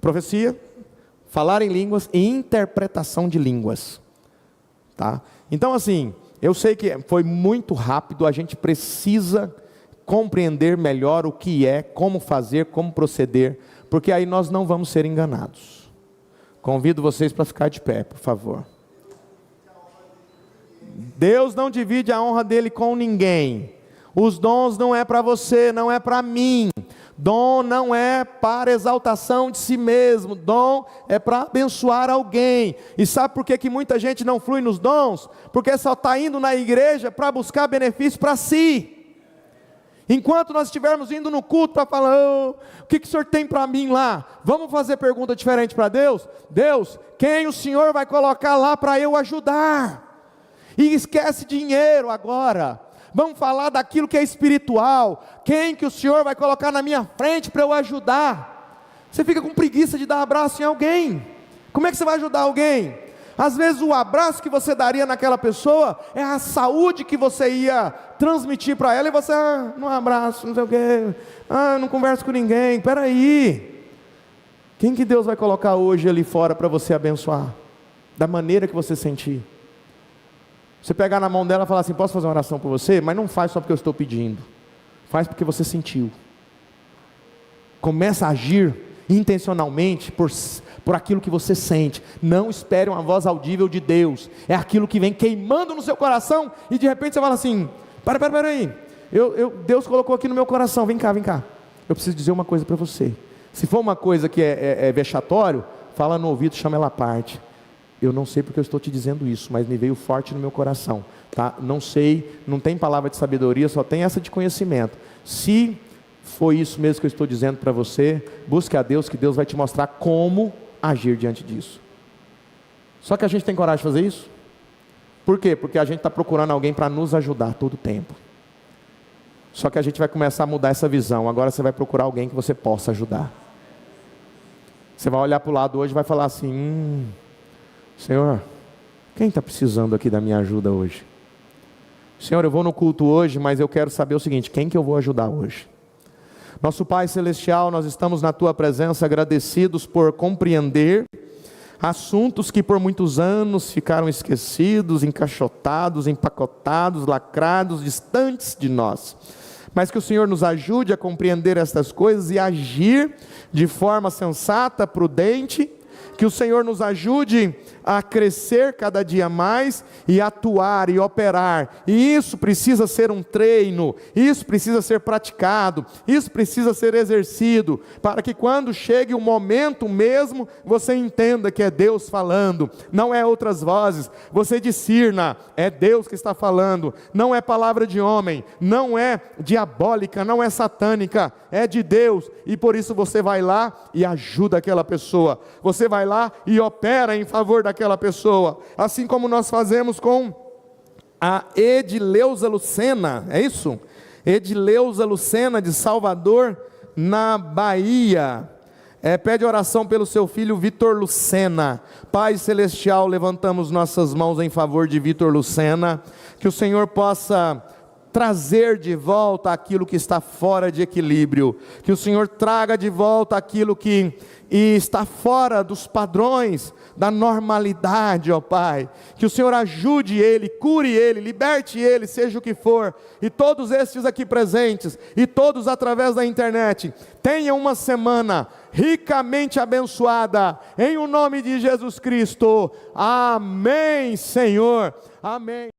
profecia, falar em línguas e interpretação de línguas. Tá? Então assim, eu sei que foi muito rápido, a gente precisa compreender melhor o que é, como fazer, como proceder, porque aí nós não vamos ser enganados. Convido vocês para ficar de pé, por favor. Deus não divide a honra dele com ninguém. Os dons não é para você, não é para mim. Dom não é para exaltação de si mesmo. Dom é para abençoar alguém. E sabe por que muita gente não flui nos dons? Porque só está indo na igreja para buscar benefício para si. Enquanto nós estivermos indo no culto para falar, o que o Senhor tem para mim lá? Vamos fazer pergunta diferente para Deus? Deus, quem o Senhor vai colocar lá para eu ajudar? E esquece dinheiro agora. Vamos falar daquilo que é espiritual. Quem que o Senhor vai colocar na minha frente para eu ajudar? Você fica com preguiça de dar abraço em alguém. Como é que você vai ajudar alguém? Às vezes o abraço que você daria naquela pessoa é a saúde que você ia transmitir para ela, e você, não abraço, não sei o quê, não converso com ninguém. Espera aí, quem que Deus vai colocar hoje ali fora para você abençoar? Da maneira que você sentir. Você pegar na mão dela e falar assim, posso fazer uma oração por você? Mas não faz só porque eu estou pedindo, faz porque você sentiu. Começa a agir intencionalmente por aquilo que você sente. Não espere uma voz audível de Deus. É aquilo que vem queimando no seu coração, e de repente você fala assim, para aí, Deus colocou aqui no meu coração, vem cá, eu preciso dizer uma coisa para você. Se for uma coisa que é vexatório, fala no ouvido, chama ela à parte. Eu não sei porque eu estou te dizendo isso, mas me veio forte no meu coração, tá? Não sei, não tem palavra de sabedoria, só tem essa de conhecimento. Se foi isso mesmo que eu estou dizendo para você, busque a Deus, que Deus vai te mostrar como agir diante disso. Só que a gente tem coragem de fazer isso? Por quê? Porque a gente está procurando alguém para nos ajudar todo o tempo. Só que a gente vai começar a mudar essa visão. Agora você vai procurar alguém que você possa ajudar. Você vai olhar para o lado hoje e vai falar assim: Senhor, quem está precisando aqui da minha ajuda hoje? Senhor, eu vou no culto hoje, mas eu quero saber o seguinte: quem que eu vou ajudar hoje? Nosso Pai Celestial, nós estamos na Tua presença agradecidos por compreender assuntos que por muitos anos ficaram esquecidos, encaixotados, empacotados, lacrados, distantes de nós. Mas que o Senhor nos ajude a compreender estas coisas e agir de forma sensata, prudente. Que o Senhor nos ajude a crescer cada dia mais e atuar e operar. E isso precisa ser um treino, isso precisa ser praticado, isso precisa ser exercido, para que quando chegue o momento mesmo, você entenda que é Deus falando, não é outras vozes. Você discirna, é Deus que está falando, não é palavra de homem, não é diabólica, não é satânica, é de Deus. E por isso você vai lá e ajuda aquela pessoa, você vai lá e opera em favor daquela pessoa, assim como nós fazemos com a Edileuza Lucena, é isso? Edileuza Lucena de Salvador, na Bahia. Pede oração pelo seu filho Vitor Lucena. Pai Celestial, levantamos nossas mãos em favor de Vitor Lucena, que o Senhor possa trazer de volta aquilo que está fora de equilíbrio, que o Senhor traga de volta aquilo que está fora dos padrões da normalidade, ó Pai, que o Senhor ajude ele, cure ele, liberte ele, seja o que for, e todos estes aqui presentes, e todos através da internet, tenham uma semana ricamente abençoada, em o nome de Jesus Cristo, amém, Senhor, amém.